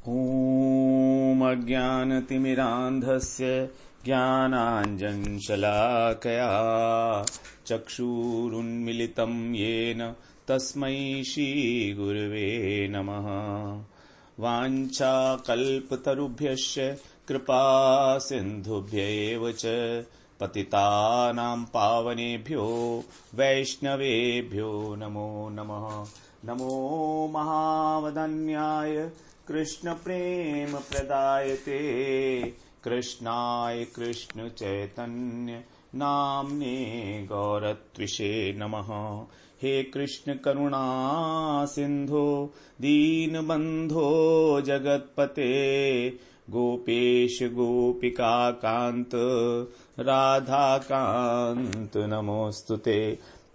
ॐ अज्ञानतिमिरान्धस्य ज्ञानाञ्जनशलाकया चक्षुरुन्मिलितं येन तस्मै श्रीगुरवे नमः। वाञ्छाकल्पतरुभ्यश्च कृपा सिन्धुभ्यैव च पतितानां पावनेभ्यो वैष्णवेभ्यो नमो नमः। नमो महावदन्याय कृष्ण प्रेम प्रदायते कृष्णाय कृष्ण चैतन्य नाम्ने गौरत्विषे नमः। हे कृष्ण करुणा सिंधो दीनबंधो जगत्पते गोपेश गोपिका कांत राधा कांत नमोस्तुते।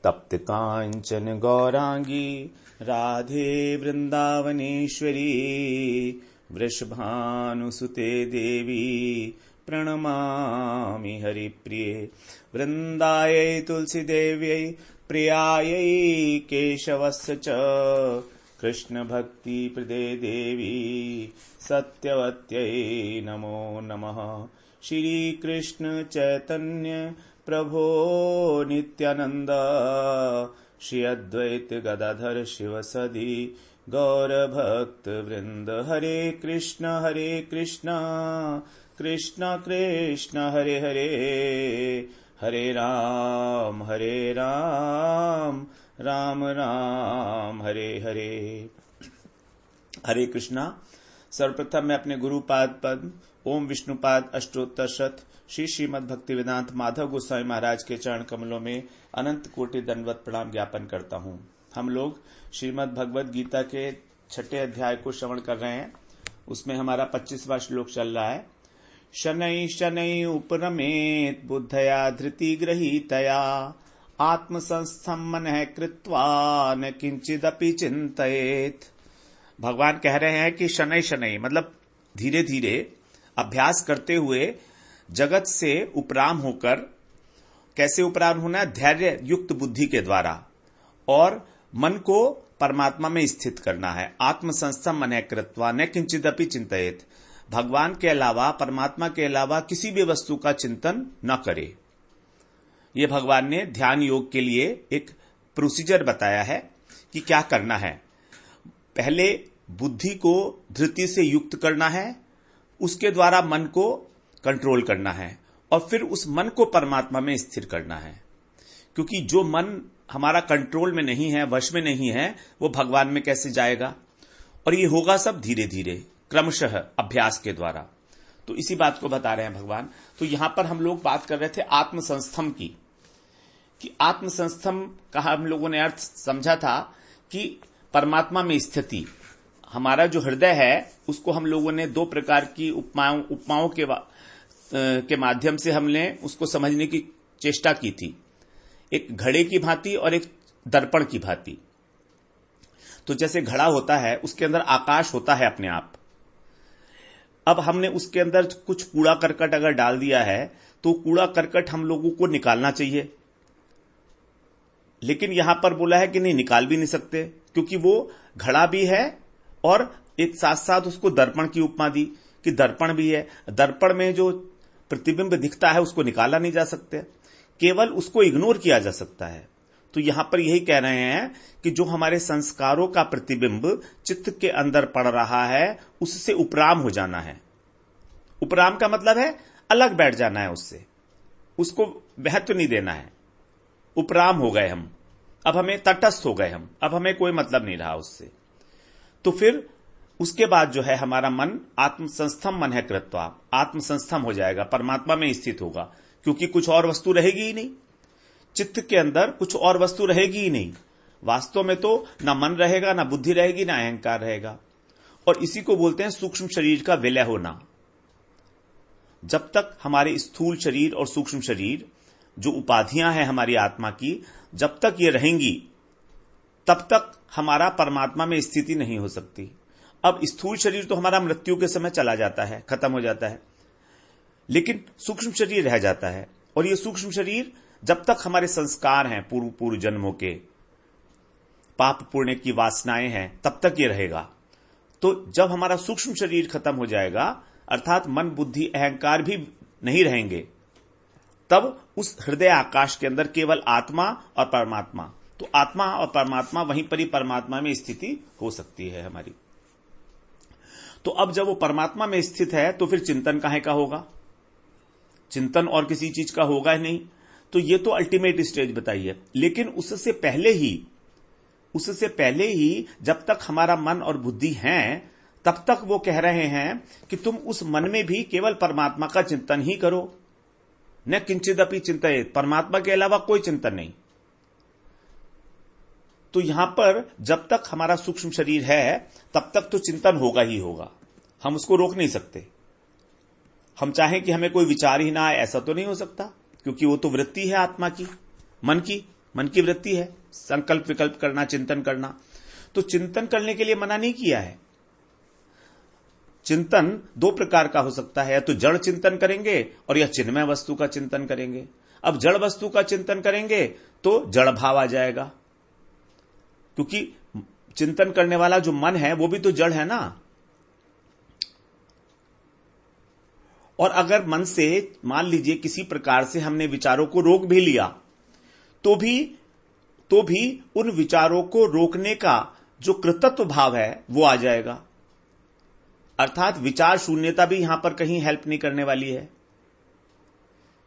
तप्त कांचन गौरांगी राधे वृंदावनेश्वरी वृषभानुसुते देवी प्रणमामि हरिप्रिये। वृंदायै तुलसीदेव्यै प्रियायै केशवस्य च कृष्ण भक्ति प्रदे देवी सत्यवत्यै नमो नमः। श्री कृष्ण चैतन्य प्रभो नित्यानंद श्री अद्वैत गदाधर शिवसदि गौर भक्त वृंद। हरे कृष्ण कृष्ण कृष्ण हरे हरे हरे राम राम राम हरे हरे। हरे कृष्णा। सर्वप्रथम मैं अपने गुरुपाद पद ओम विष्णुपाद अष्टोत्तर शत श्री श्रीमद् भक्तिवेदांत माधव गोस्वामी महाराज के चरण कमलों में अनंत कोटि दंडवत प्रणाम ज्ञापन करता हूँ। हम लोग श्रीमद् भगवद गीता के 6ठे अध्याय को श्रवण कर रहे हैं। उसमें हमारा 25वां श्लोक चल रहा है। शनै शनै उपरमेत बुद्धया धृति गृहीतया आत्मसंस्थम मनः कृत्वा न किंचिदपि चिंतयेत। भगवान कह रहे हैं कि शनै शनै मतलब धीरे धीरे अभ्यास करते हुए जगत से उपराम होकर, कैसे उपराम होना है? धैर्य युक्त बुद्धि के द्वारा, और मन को परमात्मा में स्थित करना है। आत्मसंस्थम मनः कृत्वा न किंचिदपि चिंतयेत। भगवान के अलावा, परमात्मा के अलावा किसी भी वस्तु का चिंतन न करे। ये भगवान ने ध्यान योग के लिए एक प्रोसीजर बताया है कि क्या करना है। पहले बुद्धि को धृति से युक्त करना है, उसके द्वारा मन को कंट्रोल करना है, और फिर उस मन को परमात्मा में स्थिर करना है। क्योंकि जो मन हमारा कंट्रोल में नहीं है, वश में नहीं है, वो भगवान में कैसे जाएगा? और ये होगा सब धीरे धीरे क्रमशः अभ्यास के द्वारा। तो इसी बात को बता रहे हैं भगवान। तो यहां पर हम लोग बात कर रहे थे आत्मसंस्थम की, कि आत्मसंस्थम का हम लोगों ने अर्थ समझा था कि परमात्मा में स्थिति। हमारा जो हृदय है उसको हम लोगों ने दो प्रकार की उपमाओं के माध्यम से हमने उसको समझने की चेष्टा की थी। एक घड़े की भांति और एक दर्पण की भांति। तो जैसे घड़ा होता है, उसके अंदर आकाश होता है अपने आप। अब हमने उसके अंदर कुछ कूड़ा करकट अगर डाल दिया है तो कूड़ा करकट हम लोगों को निकालना चाहिए, लेकिन यहां पर बोला है कि नहीं, निकाल भी नहीं सकते, क्योंकि वो घड़ा भी है और एक साथ साथ उसको दर्पण की उपमा दी कि दर्पण भी है। दर्पण में जो प्रतिबिंब दिखता है उसको निकाला नहीं जा सकते, केवल उसको इग्नोर किया जा सकता है। तो यहां पर यही कह रहे हैं कि जो हमारे संस्कारों का प्रतिबिंब चित्त के अंदर पड़ रहा है, उससे उपराम हो जाना है। उपराम का मतलब है अलग बैठ जाना है उससे, उसको महत्व नहीं देना है। उपराम हो गए हम, अब हमें तटस्थ हो गए हम, अब हमें कोई मतलब नहीं रहा उससे। तो फिर उसके बाद जो है हमारा मन आत्मसंस्थम मन है कृत्वा, आत्मसंस्थम हो जाएगा, परमात्मा में स्थित होगा, क्योंकि कुछ और वस्तु रहेगी ही नहीं। चित्त के अंदर कुछ और वस्तु रहेगी ही नहीं। वास्तव में तो ना मन रहेगा, ना बुद्धि रहेगी, ना अहंकार रहेगा। और इसी को बोलते हैं सूक्ष्म शरीर का विलय होना। जब तक हमारे स्थूल शरीर और सूक्ष्म शरीर जो उपाधियां हैं हमारी आत्मा की, जब तक ये रहेंगी तब तक हमारा परमात्मा में स्थिति नहीं हो सकती। अब स्थूल शरीर तो हमारा मृत्यु के समय चला जाता है, खत्म हो जाता है, लेकिन सूक्ष्म शरीर रह जाता है। और ये सूक्ष्म शरीर जब तक हमारे संस्कार हैं, पूर्व पूर्व जन्मों के पाप पुण्य की वासनाएं हैं, तब तक ये रहेगा। तो जब हमारा सूक्ष्म शरीर खत्म हो जाएगा, अर्थात मन बुद्धि अहंकार भी नहीं रहेंगे, तब उस हृदय आकाश के अंदर केवल आत्मा और परमात्मा, तो आत्मा और परमात्मा वहीं पर ही परमात्मा में स्थिति हो सकती है हमारी। तो अब जब वो परमात्मा में स्थित है तो फिर चिंतन काहे का होगा? चिंतन और किसी चीज का होगा ही नहीं। तो ये तो अल्टीमेट स्टेज बताई है। लेकिन उससे पहले ही जब तक हमारा मन और बुद्धि हैं, तब तक वो कह रहे हैं कि तुम उस मन में भी केवल परमात्मा का चिंतन ही करो, न किंचिदपि चिंतयेत, परमात्मा के अलावा कोई चिंतन नहीं। तो यहां पर जब तक हमारा सूक्ष्म शरीर है तब तक तो चिंतन होगा ही होगा, हम उसको रोक नहीं सकते। हम चाहें कि हमें कोई विचार ही ना आए, ऐसा तो नहीं हो सकता, क्योंकि वो तो वृत्ति है आत्मा की, मन की वृत्ति है संकल्प विकल्प करना, चिंतन करना। तो चिंतन करने के लिए मना नहीं किया है। चिंतन दो प्रकार का हो सकता है, या तो जड़ चिंतन करेंगे और या चिन्मय वस्तु का चिंतन करेंगे। अब जड़ वस्तु का चिंतन करेंगे तो जड़ भाव आ जाएगा, क्योंकि चिंतन करने वाला जो मन है वो भी तो जड़ है ना। और अगर मन से मान लीजिए किसी प्रकार से हमने विचारों को रोक भी लिया, तो भी उन विचारों को रोकने का जो कृतत्व भाव है वो आ जाएगा। अर्थात विचार शून्यता भी यहां पर कहीं हेल्प नहीं करने वाली है,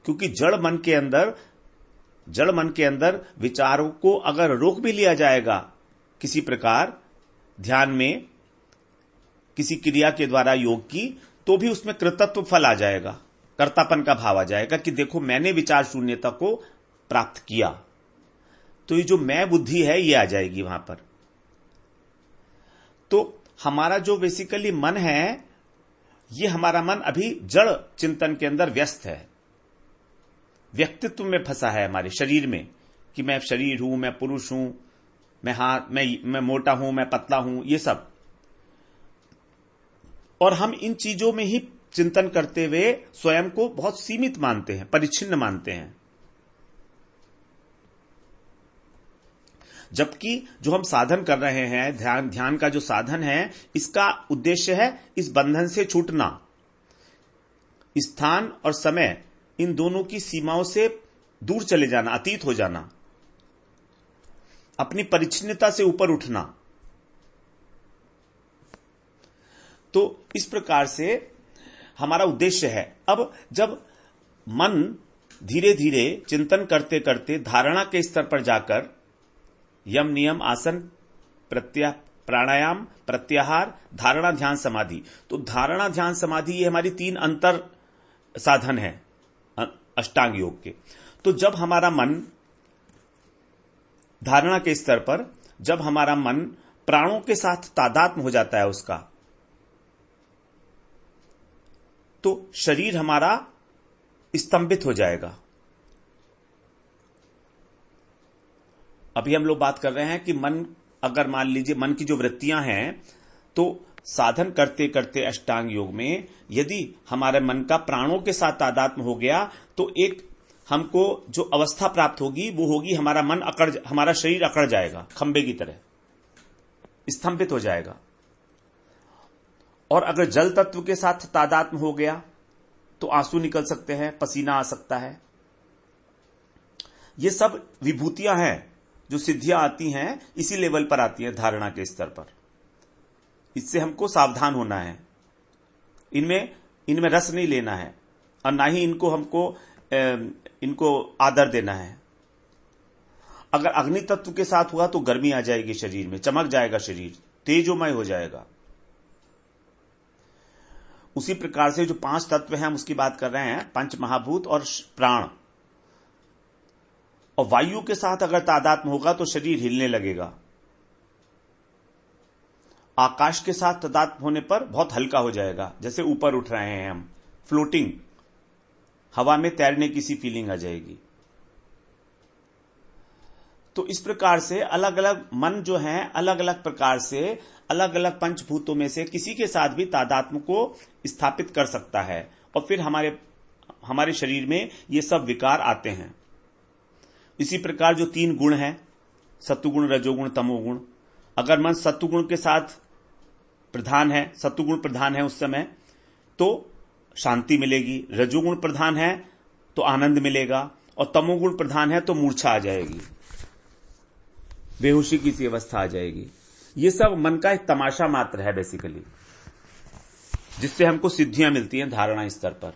क्योंकि जड़ मन के अंदर विचारों को अगर रोक भी लिया जाएगा किसी प्रकार ध्यान में, किसी क्रिया के द्वारा योग की, तो भी उसमें कृतत्व फल आ जाएगा, कर्तापन का भाव आ जाएगा कि देखो मैंने विचार शून्यता को प्राप्त किया। तो ये जो मैं बुद्धि है ये आ जाएगी वहां पर। तो हमारा जो बेसिकली मन है, ये हमारा मन अभी जड़ चिंतन के अंदर व्यस्त है, व्यक्तित्व में फंसा है हमारे शरीर में, कि मैं शरीर हूं, मैं पुरुष हूं, मैं मोटा हूं, मैं पतला हूं, ये सब। और हम इन चीजों में ही चिंतन करते हुए स्वयं को बहुत सीमित मानते हैं, परिच्छिन्न मानते हैं। जबकि जो हम साधन कर रहे हैं, ध्यान का जो साधन है, इसका उद्देश्य है इस बंधन से छूटना, स्थान और समय इन दोनों की सीमाओं से दूर चले जाना, अतीत हो जाना, अपनी परिच्छिन्नता से ऊपर उठना। तो इस प्रकार से हमारा उद्देश्य है। अब जब मन धीरे धीरे चिंतन करते करते धारणा के स्तर पर जाकर यम नियम आसन प्राणायाम प्रत्याहार धारणा ध्यान समाधि, तो धारणा ध्यान समाधि ये हमारी 3 अंतर साधन है अष्टांग योग के। तो जब हमारा मन धारणा के स्तर पर, जब हमारा मन प्राणों के साथ तादात्म्य हो जाता है उसका, तो शरीर हमारा स्तंभित हो जाएगा। अभी हम लोग बात कर रहे हैं कि मन, अगर मान लीजिए मन की जो वृत्तियां हैं, तो साधन करते करते अष्टांग योग में यदि हमारे मन का प्राणों के साथ तादात्म्य हो गया, तो एक हमको जो अवस्था प्राप्त होगी वो होगी हमारा शरीर अकड़ जाएगा, खंबे की तरह स्तंभित हो जाएगा। और अगर जल तत्व के साथ तादात्म्य हो गया तो आंसू निकल सकते हैं, पसीना आ सकता है। ये सब विभूतियां हैं, जो सिद्धियां आती हैं इसी लेवल पर आती हैं धारणा के स्तर पर। इससे हमको सावधान होना है, इनमें रस नहीं लेना है, और ना ही इनको आदर देना है। अगर अग्नि तत्व के साथ हुआ तो गर्मी आ जाएगी शरीर में, चमक जाएगा शरीर, तेजोमय हो जाएगा। उसी प्रकार से जो 5 तत्व हैं हम उसकी बात कर रहे हैं, पंच महाभूत और प्राण, और वायु के साथ अगर तादात्म्य होगा तो शरीर हिलने लगेगा। आकाश के साथ तादात्म्य होने पर बहुत हल्का हो जाएगा, जैसे ऊपर उठ रहे हैं हम, फ्लोटिंग, हवा में तैरने की सी फीलिंग आ जाएगी। तो इस प्रकार से अलग अलग मन जो है, अलग अलग प्रकार से अलग अलग पंचभूतों में से किसी के साथ भी तादात्म्य को स्थापित कर सकता है, और फिर हमारे शरीर में ये सब विकार आते हैं। इसी प्रकार जो 3 गुण हैं, सत्वगुण, रजोगुण, तमोगुण, अगर मन सत्वगुण के साथ प्रधान है, सत्वगुण प्रधान है उस समय तो शांति मिलेगी, रजोगुण प्रधान है तो आनंद मिलेगा, और तमोगुण प्रधान है तो मूर्छा आ जाएगी, बेहोशी की सी अवस्था आ जाएगी। ये सब मन का एक तमाशा मात्र है बेसिकली, जिससे हमको सिद्धियां मिलती हैं धारणा स्तर पर।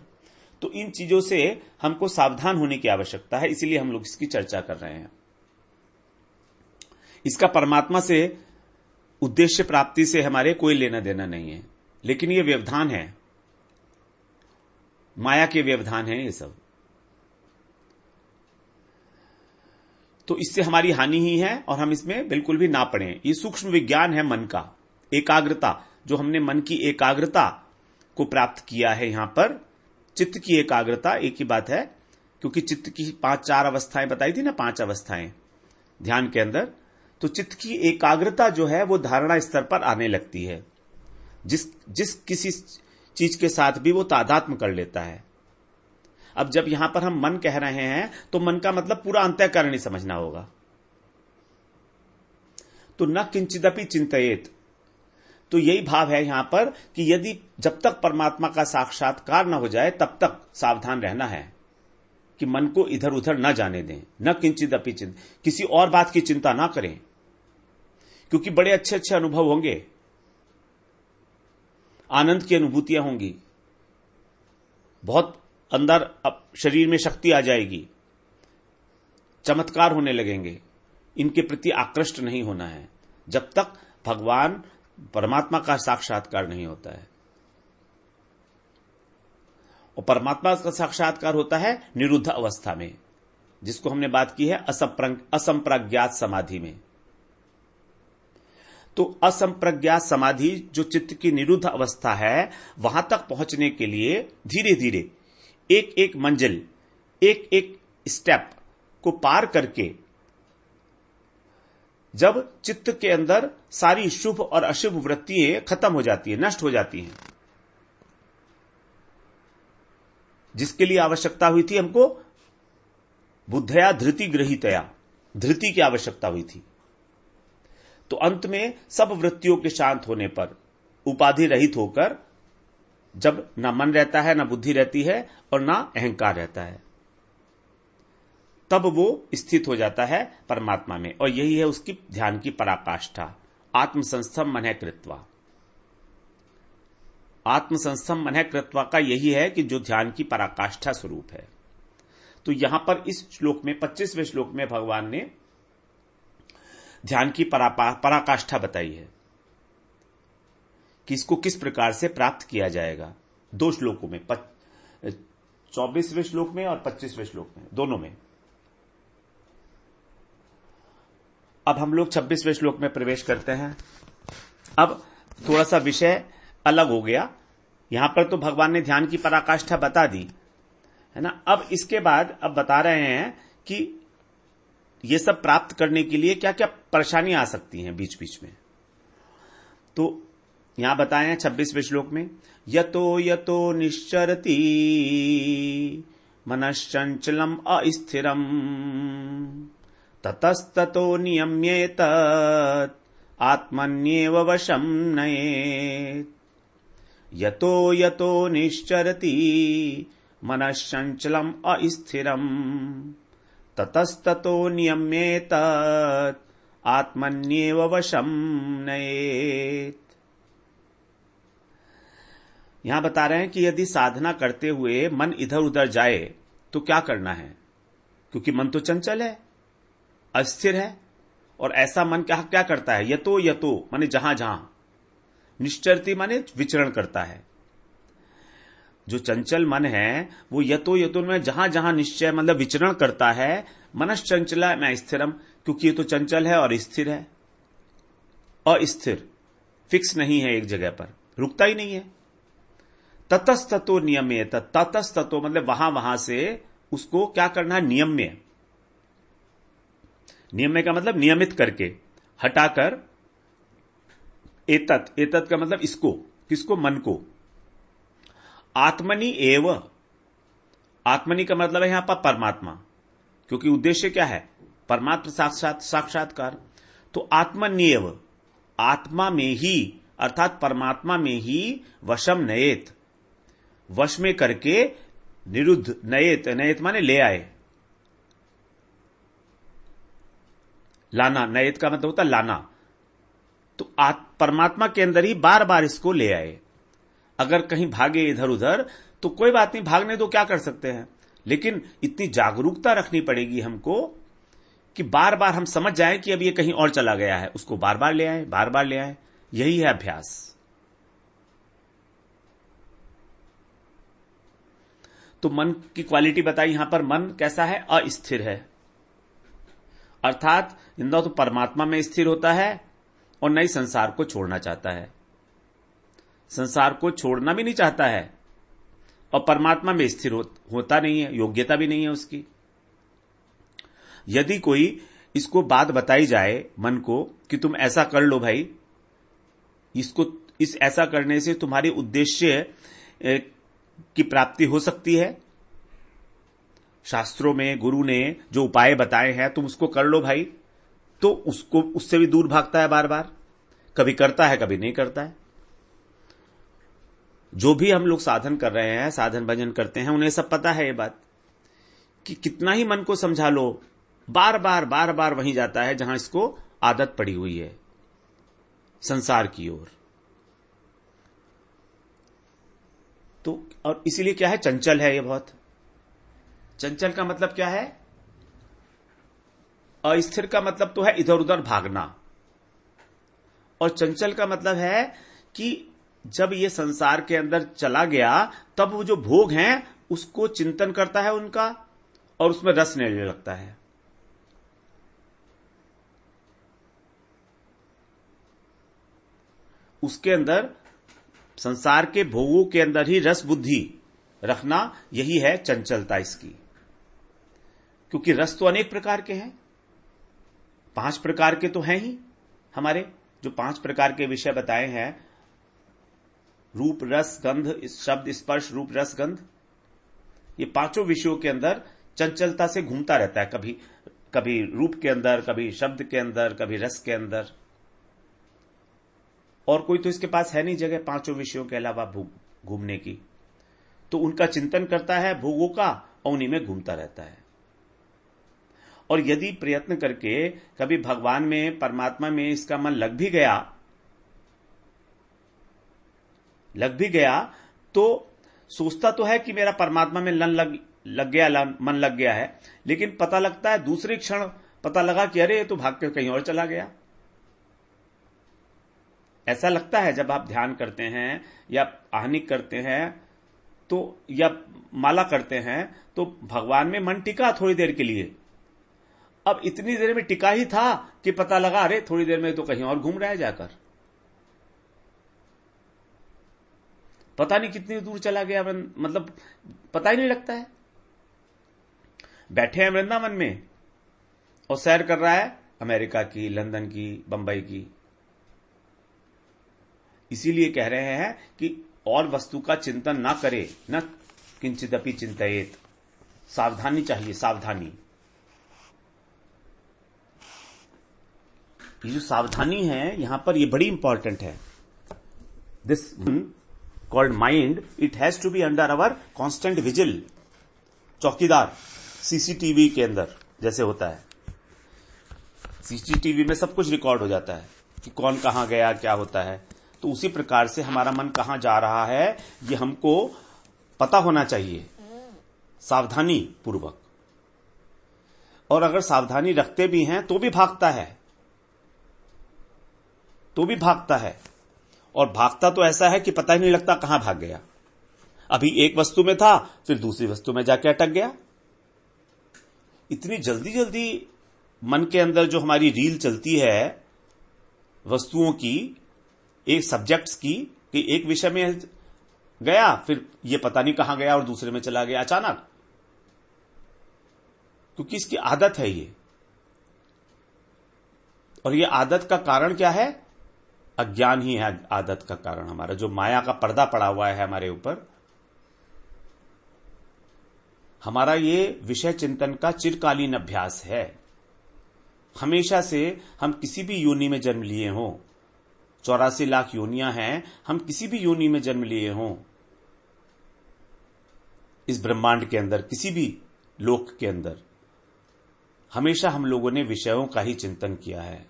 तो इन चीजों से हमको सावधान होने की आवश्यकता है, इसीलिए हम लोग इसकी चर्चा कर रहे हैं। इसका परमात्मा से उद्देश्य प्राप्ति से हमारे कोई लेना देना नहीं है, लेकिन ये व्यवधान है, माया के व्यवधान है ये सब। तो इससे हमारी हानि ही है और हम इसमें बिल्कुल भी ना पड़े। ये सूक्ष्म विज्ञान है मन का, एकाग्रता, जो हमने मन की एकाग्रता को प्राप्त किया है यहां पर। चित्त की एकाग्रता एक ही बात है, क्योंकि चित्त की 5-4 अवस्थाएं बताई थी ना, 5 अवस्थाएं ध्यान के अंदर। तो चित्त की एकाग्रता जो है वो धारणा स्तर पर आने लगती है, जिस किसी चीज के साथ भी वो तादात्म्य कर लेता है। अब जब यहां पर हम मन कह रहे हैं तो मन का मतलब पूरा अंतःकरण ही समझना होगा। तो न किंचिदपि चिंतयेत, तो यही भाव है यहां पर कि यदि जब तक परमात्मा का साक्षात्कार न हो जाए तब तक सावधान रहना है कि मन को इधर उधर न जाने दें। न किंचिदपि चिंत, किसी और बात की चिंता ना करें, क्योंकि बड़े अच्छे अच्छे अनुभव होंगे, आनंद की अनुभूतियां होंगी, बहुत अंदर अब शरीर में शक्ति आ जाएगी, चमत्कार होने लगेंगे। इनके प्रति आकृष्ट नहीं होना है जब तक भगवान परमात्मा का साक्षात्कार नहीं होता है। और परमात्मा का साक्षात्कार होता है निरुद्ध अवस्था में, जिसको हमने बात की है असंप्रज्ञात समाधि में। तो असंप्रज्ञात समाधि जो चित्त की निरुद्ध अवस्था है, वहां तक पहुंचने के लिए धीरे धीरे एक एक मंजिल, एक एक स्टेप को पार करके जब चित्त के अंदर सारी शुभ और अशुभ वृत्तियां खत्म हो जाती है, नष्ट हो जाती हैं, जिसके लिए आवश्यकता हुई थी हमको बुद्धया धृति गृहीतया, धृति की आवश्यकता हुई थी। तो अंत में सब वृत्तियों के शांत होने पर, उपाधि रहित होकर, जब ना मन रहता है, ना बुद्धि रहती है और ना अहंकार रहता है, तब वो स्थित हो जाता है परमात्मा में। और यही है उसकी ध्यान की पराकाष्ठा, आत्मसंस्थम मनः कृत्वा। आत्मसंस्थम मनः कृत्वा का यही है कि जो ध्यान की पराकाष्ठा स्वरूप है। तो यहां पर इस श्लोक में 25वें श्लोक में भगवान ने ध्यान की पराकाष्ठा बताई है कि इसको किस प्रकार से प्राप्त किया जाएगा। 2 श्लोकों में, 24वें श्लोक में और 25वें श्लोक में, दोनों में। अब हम लोग 26वें श्लोक में प्रवेश करते हैं। अब थोड़ा सा विषय अलग हो गया। यहां पर तो भगवान ने ध्यान की पराकाष्ठा बता दी है ना। अब इसके बाद अब बता रहे हैं कि ये सब प्राप्त करने के लिए क्या क्या परेशानियां आ सकती हैं बीच बीच में। तो यहां बताए हैं 26वें श्लोक में, यतो यतो निश्चरति मनश्चंचलम अस्थिरम ततस्ततो नियम्येत आत्मन्येव वशं नयेत्। यतो यतो निश्चरति मनश्चंचलम अस्थिरम ततस्ततो नियम्येत आत्मन्येव वशं नयेत्। यहां बता रहे हैं कि यदि साधना करते हुए मन इधर उधर जाए तो क्या करना है, क्योंकि मन तो चंचल है, अस्थिर है। और ऐसा मन क्या क्या करता है, यतो यतो माने जहां जहां, निश्चरति माने विचरण करता है। जो चंचल मन है वो यतो यतो में जहां जहां निश्चय मतलब विचरण करता है। मनश्चंचला में स्थिरम, क्योंकि ये तो चंचल है और स्थिर है। अस्थिर, फिक्स नहीं है एक जगह पर, रुकता ही नहीं है। ततस्ततो नियम्येत, ततस्ततो मतलब वहां वहां से उसको क्या करना है, नियम्य। नियम्य का मतलब नियमित करके, हटाकर। एतत्, एतत् का मतलब इसको, किसको, मन को। आत्मनि एव, आत्मनि का मतलब है यहां पर परमात्मा, क्योंकि उद्देश्य क्या है, परमात्मा साक्षात्कार। तो आत्मन्येव, आत्मा में ही अर्थात परमात्मा में ही वशम नयेत, वश में करके निरुद्ध, नयेत, नयेत माने ले आए, लाना, नयेत का मतलब होता लाना। तो परमात्मा के अंदर ही बार बार इसको ले आए। अगर कहीं भागे इधर उधर तो कोई बात नहीं, भागने दो, क्या कर सकते हैं, लेकिन इतनी जागरूकता रखनी पड़ेगी हमको कि बार बार हम समझ जाएं कि अब ये कहीं और चला गया है, उसको बार बार ले आए, बार बार ले आए। यही है अभ्यास। तो मन की क्वालिटी बताई यहां पर, मन कैसा है, अस्थिर है, अर्थात इंद्र तो परमात्मा में स्थिर होता है और नहीं संसार को छोड़ना चाहता है, संसार को छोड़ना भी नहीं चाहता है और परमात्मा में स्थिर होता नहीं है, योग्यता भी नहीं है उसकी। यदि कोई इसको बात बताई जाए मन को कि तुम ऐसा कर लो भाई, इसको इस ऐसा करने से तुम्हारी उद्देश्य की प्राप्ति हो सकती है, शास्त्रों में गुरु ने जो उपाय बताए हैं तुम उसको कर लो भाई, तो उसको उससे भी दूर भागता है बार बार, कभी करता है कभी नहीं करता है। जो भी हम लोग साधन कर रहे हैं, साधन भजन करते हैं, उन्हें सब पता है ये बात कि कितना ही मन को समझा लो, बार बार वहीं जाता है जहां इसको आदत पड़ी हुई है, संसार की ओर। तो और इसीलिए क्या है, चंचल है ये बहुत। चंचल का मतलब क्या है, अस्थिर का मतलब तो है इधर उधर भागना, और चंचल का मतलब है कि जब ये संसार के अंदर चला गया तब वो जो भोग हैं उसको चिंतन करता है उनका और उसमें रस लेने लगता है। उसके अंदर संसार के भोगों के अंदर ही रस बुद्धि रखना, यही है चंचलता इसकी। क्योंकि रस तो अनेक प्रकार के हैं, 5 प्रकार के तो हैं ही हमारे, जो 5 प्रकार के विषय बताए हैं, रूप रस गंध शब्द स्पर्श रूप रस गंध, ये 5 विषयों के अंदर चंचलता से घूमता रहता है, कभी कभी रूप के अंदर, कभी शब्द के अंदर, कभी रस के अंदर, और कोई तो इसके पास है नहीं जगह 5 विषयों के अलावा घूमने की, तो उनका चिंतन करता है भोगों का और उन्हीं में घूमता रहता है। और यदि प्रयत्न करके कभी भगवान में, परमात्मा में इसका मन लग भी गया तो सोचता तो है कि मेरा परमात्मा में मन लग गया है, लेकिन पता लगता है दूसरे क्षण पता लगा कि अरे ये तो भाग के कहीं और चला गया। ऐसा लगता है जब आप ध्यान करते हैं या आहनिक करते हैं तो, या माला करते हैं तो भगवान में मन टिका थोड़ी देर के लिए, अब इतनी देर में टिका ही था कि पता लगा अरे थोड़ी देर में तो कहीं और घूम रहा है जाकर, पता नहीं कितनी दूर चला गया, मतलब पता ही नहीं लगता है। बैठे हैं वृंदावन में और सैर कर रहा है अमेरिका की, लंदन की, बंबई की। इसीलिए कह रहे हैं कि और वस्तु का चिंतन ना करे, न किंचिदपि चिंतयेत, सावधानी चाहिए, सावधानी। ये जो सावधानी है यहां पर, ये बड़ी इंपॉर्टेंट है। This called mind, it has to be under our constant vigil, चौकीदार, सीसीटीवी के अंदर जैसे होता है। सीसीटीवी में सब कुछ रिकॉर्ड हो जाता है कि कौन कहां गया, क्या होता है, तो उसी प्रकार से हमारा मन कहां जा रहा है ये हमको पता होना चाहिए, सावधानी पूर्वक। और अगर सावधानी रखते भी हैं तो भी भागता है, और भागता तो ऐसा है कि पता ही नहीं लगता कहां भाग गया। अभी एक वस्तु में था, फिर दूसरी वस्तु में जाके अटक गया। इतनी जल्दी जल्दी मन के अंदर जो हमारी रील चलती है वस्तुओं की, एक सब्जेक्ट्स की, कि एक विषय में गया फिर ये पता नहीं कहां गया और दूसरे में चला गया अचानक, क्योंकि इसकी आदत है ये। और ये आदत का कारण क्या है, अज्ञान ही है आदत का कारण, हमारा जो माया का पर्दा पड़ा हुआ है हमारे ऊपर। हमारा ये विषय चिंतन का चिरकालीन अभ्यास है, हमेशा से हम किसी भी योनि में जन्म लिए हों, 84 लाख योनियां हैं, हम किसी भी योनि में जन्म लिए हों इस ब्रह्मांड के अंदर, किसी भी लोक के अंदर, हमेशा हम लोगों ने विषयों का ही चिंतन किया है।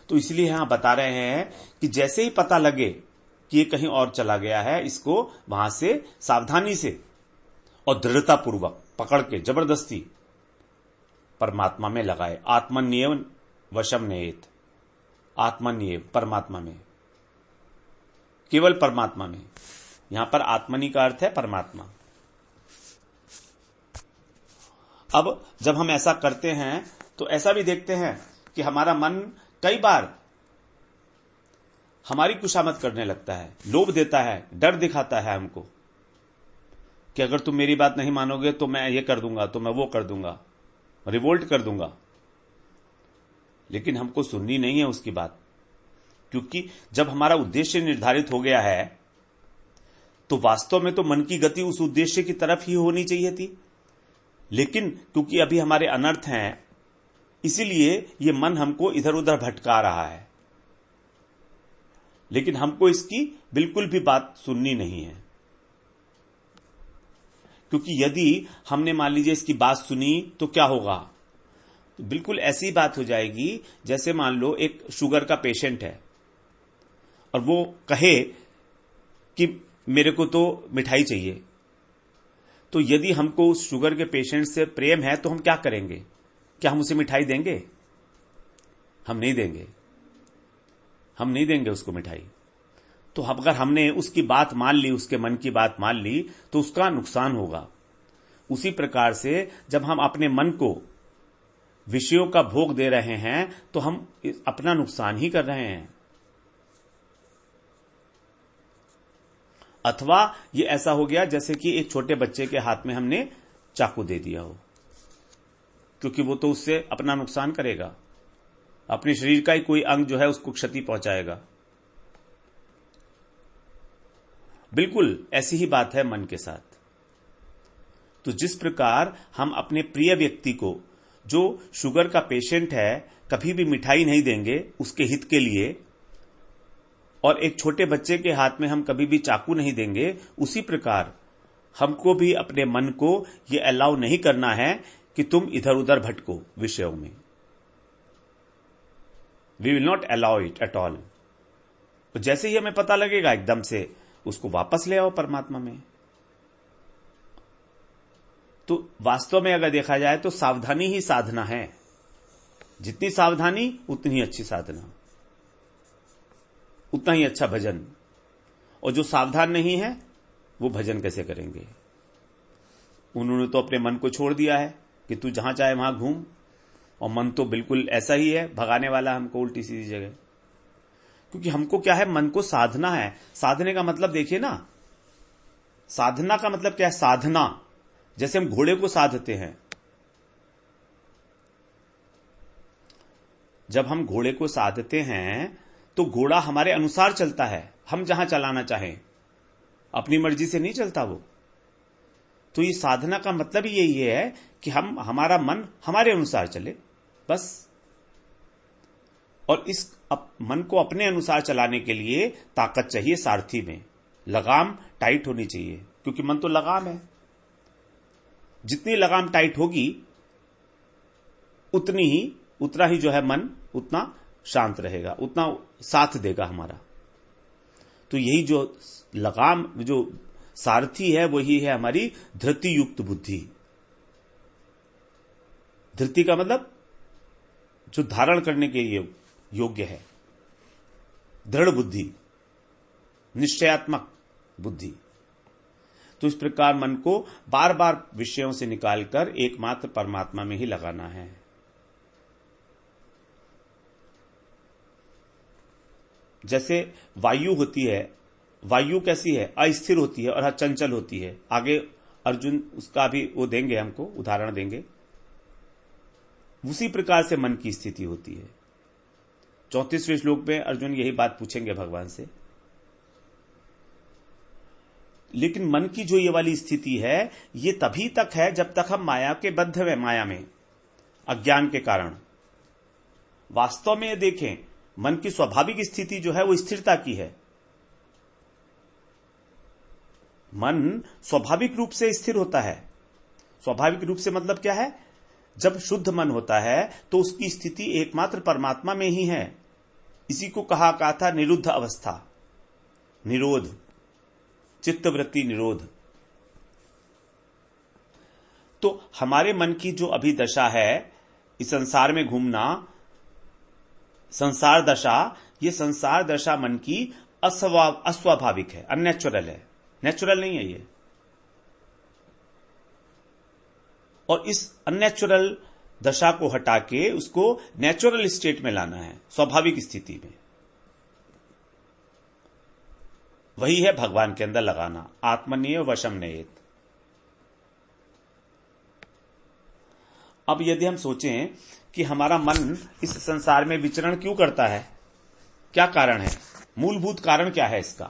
तो इसलिए यहां बता रहे हैं कि जैसे ही पता लगे कि ये कहीं और चला गया है, इसको वहां से सावधानी से और दृढ़तापूर्वक पकड़ के जबरदस्ती परमात्मा में लगाए। आत्मनियम वशम नेत, आत्मनियम परमात्मा में, केवल परमात्मा में। यहां पर आत्मनि का अर्थ है परमात्मा। अब जब हम ऐसा करते हैं तो ऐसा भी देखते हैं कि हमारा मन कई बार हमारी खुशामद करने लगता है, लोभ देता है, डर दिखाता है हमको कि अगर तुम मेरी बात नहीं मानोगे तो मैं ये कर दूंगा, तो मैं वो कर दूंगा, रिवोल्ट कर दूंगा। लेकिन हमको सुननी नहीं है उसकी बात, क्योंकि जब हमारा उद्देश्य निर्धारित हो गया है तो वास्तव में तो मन की गति उस उद्देश्य की तरफ ही होनी चाहिए थी। लेकिन क्योंकि अभी हमारे अनर्थ हैं, इसीलिए ये मन हमको इधर उधर भटका रहा है। लेकिन हमको इसकी बिल्कुल भी बात सुननी नहीं है, क्योंकि यदि हमने मान लीजिए इसकी बात सुनी तो क्या होगा, तो बिल्कुल ऐसी बात हो जाएगी जैसे मान लो एक शुगर का पेशेंट है और वो कहे कि मेरे को तो मिठाई चाहिए। तो यदि हमको उस शुगर के पेशेंट से प्रेम है तो हम क्या करेंगे? क्या हम उसे मिठाई देंगे? हम नहीं देंगे, हम नहीं देंगे उसको मिठाई। तो अगर हमने उसकी बात मान ली, उसके मन की बात मान ली, तो उसका नुकसान होगा। उसी प्रकार से जब हम अपने मन को विषयों का भोग दे रहे हैं तो हम अपना नुकसान ही कर रहे हैं। अथवा ये ऐसा हो गया जैसे कि एक छोटे बच्चे के हाथ में हमने चाकू दे दिया हो, क्योंकि वो तो उससे अपना नुकसान करेगा, अपने शरीर का ही कोई अंग जो है उसको क्षति पहुंचाएगा। बिल्कुल ऐसी ही बात है मन के साथ। तो जिस प्रकार हम अपने प्रिय व्यक्ति को, जो शुगर का पेशेंट है, कभी भी मिठाई नहीं देंगे उसके हित के लिए, और एक छोटे बच्चे के हाथ में हम कभी भी चाकू नहीं देंगे, उसी प्रकार हमको भी अपने मन को ये अलाउ नहीं करना है कि तुम इधर उधर भटको विषयों में। We will not allow it at all. तो जैसे ही हमें पता लगेगा एकदम से उसको वापस ले आओ परमात्मा में। तो वास्तव में अगर देखा जाए तो सावधानी ही साधना है। जितनी सावधानी उतनी ही अच्छी साधना, उतना ही अच्छा भजन। और जो सावधान नहीं है वो भजन कैसे करेंगे? उन्होंने तो अपने मन को छोड़ दिया है कि तू जहां चाहे वहां घूम, और मन तो बिल्कुल ऐसा ही है, भगाने वाला हमको उल्टी सीधी जगह। क्योंकि हमको क्या है, मन को साधना है। साधने का मतलब देखिए ना, साधना का मतलब क्या है? साधना, जैसे हम घोड़े को साधते हैं। जब हम घोड़े को साधते हैं तो घोड़ा हमारे अनुसार चलता है, हम जहां चलाना चाहें, अपनी मर्जी से नहीं चलता वो। तो ये साधना का मतलब ही यही है कि हमारा मन हमारे अनुसार चले, बस। और इस मन को अपने अनुसार चलाने के लिए ताकत चाहिए सारथी में, लगाम टाइट होनी चाहिए, क्योंकि मन तो लगाम है। जितनी लगाम टाइट होगी उतना ही जो है मन उतना शांत रहेगा, उतना साथ देगा हमारा। तो यही जो लगाम, जो सारथी है, वही है हमारी धृति युक्त बुद्धि। धृति का मतलब जो धारण करने के योग्य है, दृढ़ बुद्धि, निश्चयात्मक बुद्धि। तो इस प्रकार मन को बार बार विषयों से निकालकर एकमात्र परमात्मा में ही लगाना है। जैसे वायु होती है, वायु कैसी है? अस्थिर होती है और चंचल होती है। आगे अर्जुन उसका भी वो देंगे, हमको उदाहरण देंगे। उसी प्रकार से मन की स्थिति होती है। 34वें श्लोक में अर्जुन यही बात पूछेंगे भगवान से। लेकिन मन की जो ये वाली स्थिति है, ये तभी तक है जब तक हम माया के बद्ध हैं, माया में, अज्ञान के कारण। वास्तव में देखें मन की स्वाभाविक स्थिति जो है वो स्थिरता की है। मन स्वाभाविक रूप से स्थिर होता है। स्वाभाविक रूप से मतलब क्या है? जब शुद्ध मन होता है तो उसकी स्थिति एकमात्र परमात्मा में ही है। इसी को कहा था निरुद्ध अवस्था, निरोध, चित्तवृत्ति निरोध। तो हमारे मन की जो अभी दशा है, इस संसार में घूमना, संसार दशा, ये संसार दशा मन की अस्वाभाविक है, अननेचुरल है, नेचुरल नहीं है ये। और इस अननेचुरल दशा को हटा के उसको नेचुरल स्टेट में लाना है, स्वाभाविक स्थिति में। वही है भगवान के अंदर लगाना, आत्मनिय वशम नयेत। अब यदि हम सोचें कि हमारा मन इस संसार में विचरण क्यों करता है, क्या कारण है, मूलभूत कारण क्या है इसका?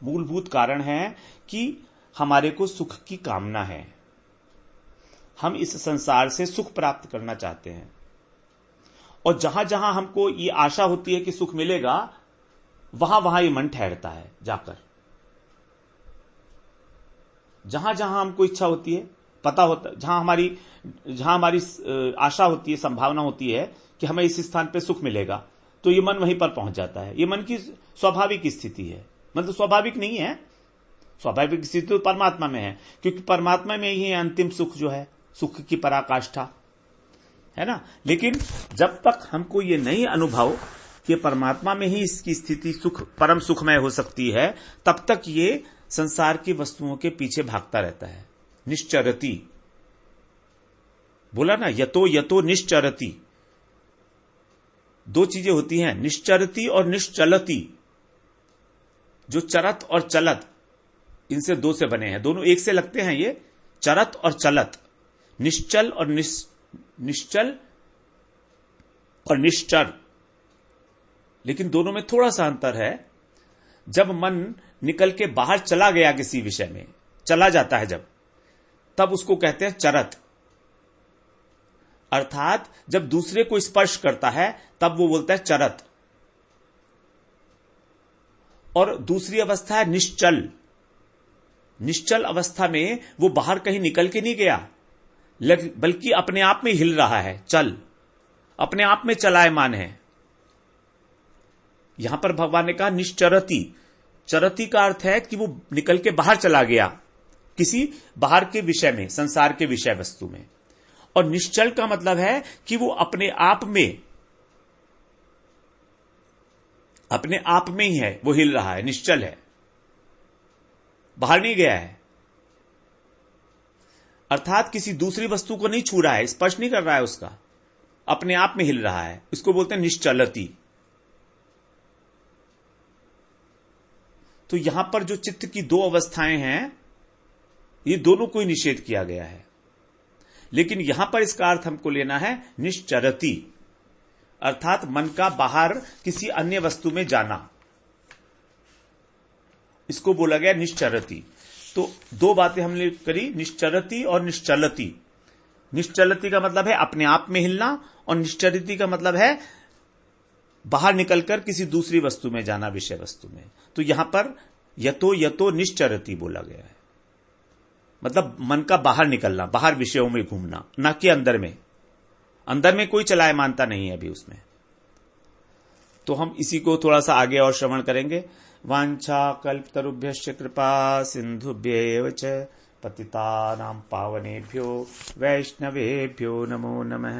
मूलभूत कारण है कि हमारे को सुख की कामना है। हम इस संसार से सुख प्राप्त करना चाहते हैं, और जहां जहां हमको ये आशा होती है कि सुख मिलेगा, वहां वहां ये मन ठहरता है जाकर। जहां जहां हमको इच्छा होती है, पता होता, जहां हमारी आशा होती है, संभावना होती है कि हमें इस स्थान पे सुख मिलेगा, तो ये मन वहीं पर पहुंच जाता है। ये मन की स्वाभाविक स्थिति है। मतलब स्वाभाविक नहीं है, स्वाभाविक स्थिति तो परमात्मा में है, क्योंकि परमात्मा में ही है अंतिम सुख जो है, सुख की पराकाष्ठा है ना। लेकिन जब तक हमको ये नहीं अनुभव कि परमात्मा में ही इसकी स्थिति सुख, परम सुखमय हो सकती है, तब तक ये संसार की वस्तुओं के पीछे भागता रहता है। निश्चरति बोला ना, यतो यतो निश्चरति। दो चीजें होती हैं, निश्चरति और निश्चलति। जो चरत और चलत, इनसे दो से बने हैं, दोनों एक से लगते हैं ये, चरत और चलत। निश्चल और निश्चल और निश्चर, लेकिन दोनों में थोड़ा सा अंतर है। जब मन निकल के बाहर चला गया, किसी विषय में चला जाता है जब, तब उसको कहते हैं चरत। अर्थात जब दूसरे को स्पर्श करता है तब वो बोलता है चरत। और दूसरी अवस्था है निश्चल। निश्चल अवस्था में वो बाहर कहीं निकल के नहीं गया, बल्कि अपने आप में हिल रहा है, चल, अपने आप में चलायमान है। यहां पर भगवान ने कहा निश्चरति। चरति का अर्थ है कि वो निकल के बाहर चला गया, किसी बाहर के विषय में, संसार के विषय वस्तु में। और निश्चल का मतलब है कि वो अपने आप में ही है, वो हिल रहा है, निश्चल है, बाहर नहीं गया है। अर्थात किसी दूसरी वस्तु को नहीं छू रहा है, स्पर्श नहीं कर रहा है उसका, अपने आप में हिल रहा है। इसको बोलते हैं निश्चलति। तो यहां पर जो चित्त की दो अवस्थाएं हैं, ये दोनों को ही निषेध किया गया है। लेकिन यहां पर इसका अर्थ हमको लेना है निश्चरति, अर्थात मन का बाहर किसी अन्य वस्तु में जाना, इसको बोला गया निश्चरति। तो दो बातें हमने करी, निश्चरति और निश्चलति। निश्चलति का मतलब है अपने आप में हिलना, और निश्चरति का मतलब है बाहर निकलकर किसी दूसरी वस्तु में जाना, विषय वस्तु में। तो यहां पर यतो यतो निश्चरति बोला गया है, मतलब मन का बाहर निकलना, बाहर विषयों में घूमना, ना कि अंदर में। अंदर में कोई चलायमानता नहीं है अभी उसमें। तो हम इसी को थोड़ा सा आगे और श्रवण करेंगे। वांछा कल्पतरुभ्यश्च कृपा सिंधुभ्येव च पतितानां पावनेभ्यो वैष्णवेभ्यो नमो नमः।